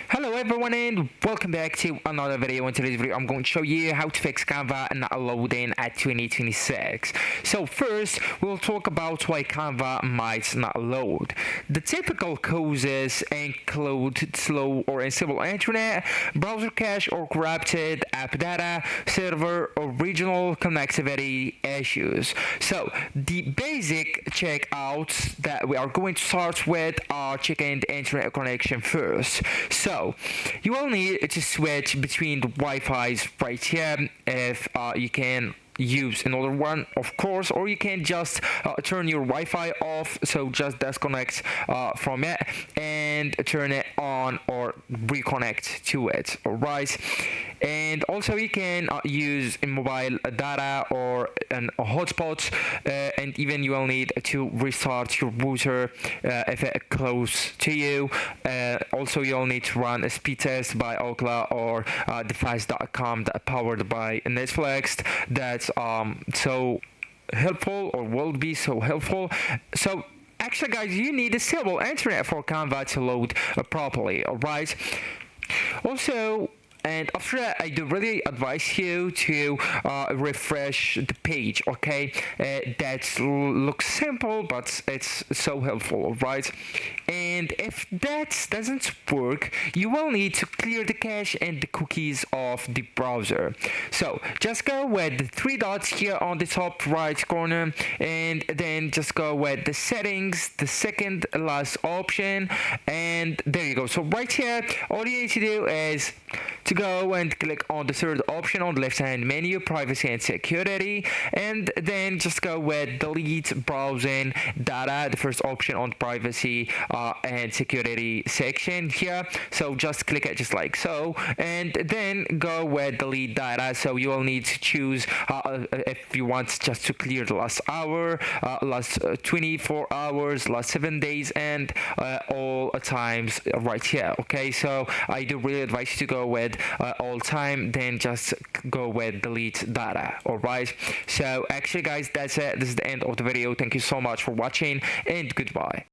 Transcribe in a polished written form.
Hello everyone and welcome back to another video. In today's video I'm going to show you how to fix Canva not loading at 2026. So first we'll talk about why Canva might not load. The typical causes include slow or unstable internet, browser cache or corrupted app data, server or regional connectivity issues. So the basic checkouts that we are going to start with are checking the internet connection first. So you will need to switch between the Wi-Fi's right here if you can use another one, of course, or you can just turn your Wi-Fi off, so just disconnect from it and turn it on or reconnect to it. All right, and also you can use a mobile data or a hotspot, and even you will need to restart your router if it's close to you. Also you'll need to run a speed test by Okla or device.com that powered by Netflix. That's so helpful, or will be so helpful. So actually guys, you need a stable internet for Canva to load properly. All right, also, and after that, I do really advise you to refresh the page, okay? That looks simple, but it's so helpful, right? And if that doesn't work, you will need to clear the cache and the cookies of the browser. So just go with the three dots here on the top right corner, and then just go with the settings, the second last option, and there you go. So right here, all you need to do is to go and click on the third option on the left hand menu, privacy and security, and then just go with delete browsing data, the first option on privacy and security section here. So just click it just like so, and then go with delete data. So you will need to choose if you want just to clear the last hour, last 24 hours, last 7 days, and all times right here. Okay, so I do really advise you to go with all time, then just go with delete data. All right, so actually guys, that's it. This is the end of the video. Thank you so much for watching, and goodbye.